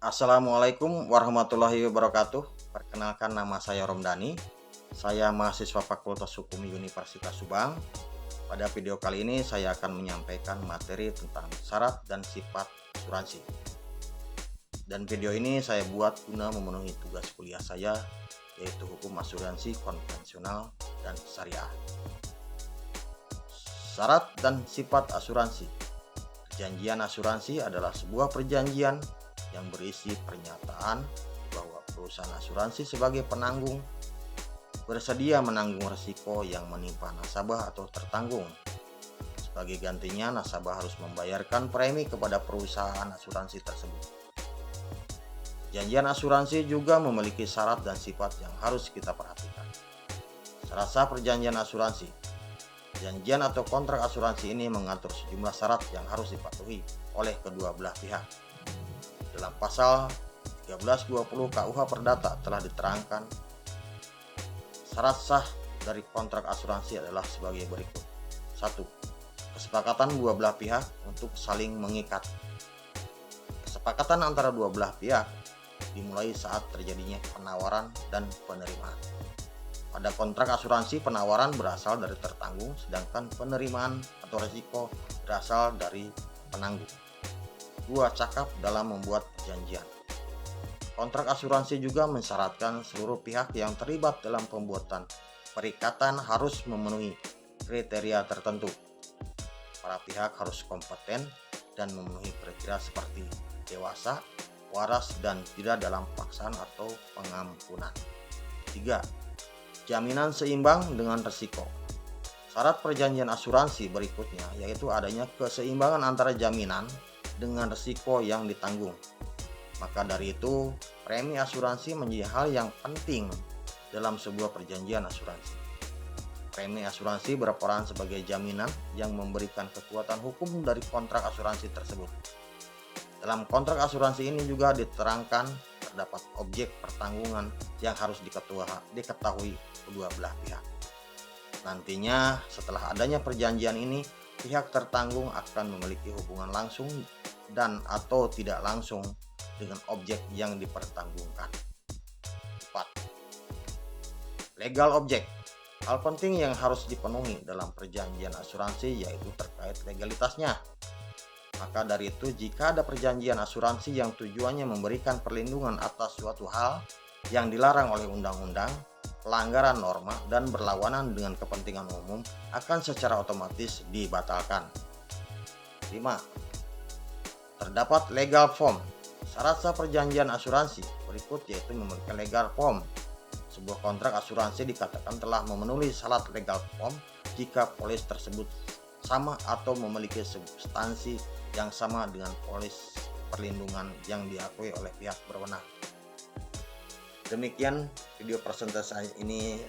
Assalamualaikum warahmatullahi wabarakatuh. Perkenalkan, nama saya Romdani. Saya mahasiswa Fakultas Hukum Universitas Subang. Pada video kali ini saya akan menyampaikan materi tentang syarat dan sifat asuransi. Dan video ini saya buat guna memenuhi tugas kuliah saya, yaitu hukum asuransi konvensional dan syariah. Syarat dan sifat asuransi. Perjanjian asuransi adalah sebuah perjanjian yang berisi pernyataan bahwa perusahaan asuransi sebagai penanggung bersedia menanggung risiko yang menimpa nasabah atau tertanggung. Sebagai gantinya, nasabah harus membayarkan premi kepada perusahaan asuransi tersebut. Perjanjian asuransi juga memiliki syarat dan sifat yang harus kita perhatikan. Syarat sah perjanjian asuransi. Perjanjian atau kontrak asuransi ini mengatur sejumlah syarat yang harus dipatuhi oleh kedua belah pihak. Dalam pasal 1320 KUH Perdata telah diterangkan syarat sah dari kontrak asuransi adalah sebagai berikut. 1. Kesepakatan dua belah pihak untuk saling mengikat. Kesepakatan antara dua belah pihak dimulai saat terjadinya penawaran dan penerimaan. Pada kontrak asuransi, penawaran berasal dari tertanggung, sedangkan penerimaan atau risiko berasal dari penanggung. 2. Cakap dalam membuat perjanjian. Kontrak asuransi juga mensyaratkan seluruh pihak yang terlibat dalam pembuatan perikatan harus memenuhi kriteria tertentu. Para pihak harus kompeten dan memenuhi kriteria seperti dewasa, waras, dan tidak dalam paksaan atau pengampunan. 3. Jaminan seimbang dengan risiko. Syarat perjanjian asuransi berikutnya yaitu adanya keseimbangan antara jaminan dengan risiko yang ditanggung. Maka dari itu, premi asuransi menjadi hal yang penting dalam sebuah perjanjian asuransi. Premi asuransi berperan sebagai jaminan yang memberikan kekuatan hukum dari kontrak asuransi tersebut. Dalam kontrak asuransi ini juga diterangkan terdapat objek pertanggungan yang harus diketahui kedua belah pihak. Nantinya setelah adanya perjanjian ini, pihak tertanggung akan memiliki hubungan langsung dan atau tidak langsung dengan objek yang dipertanggungkan. 4. Legal objek. Hal penting yang harus dipenuhi dalam perjanjian asuransi yaitu terkait legalitasnya. Maka dari itu, jika ada perjanjian asuransi yang tujuannya memberikan perlindungan atas suatu hal yang dilarang oleh undang-undang, pelanggaran norma, dan berlawanan dengan kepentingan umum akan secara otomatis dibatalkan. 5. Terdapat legal form. Syarat sah perjanjian asuransi berikut yaitu memiliki legal form. Sebuah kontrak asuransi dikatakan telah memenuhi syarat legal form jika polis tersebut sama atau memiliki substansi yang sama dengan polis perlindungan yang diakui oleh pihak berwenang. Demikian video presentasi ini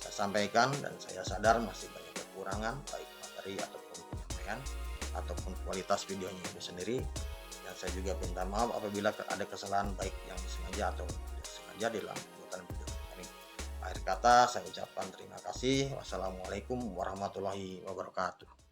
saya sampaikan, dan saya sadar masih banyak kekurangan baik materi ataupun penyampaian ataupun kualitas videonya itu sendiri, dan saya juga minta maaf apabila ada kesalahan baik yang disengaja atau tidak sengaja dalam pembuatan video ini. Akhir kata saya ucapkan terima kasih. Wassalamualaikum warahmatullahi wabarakatuh.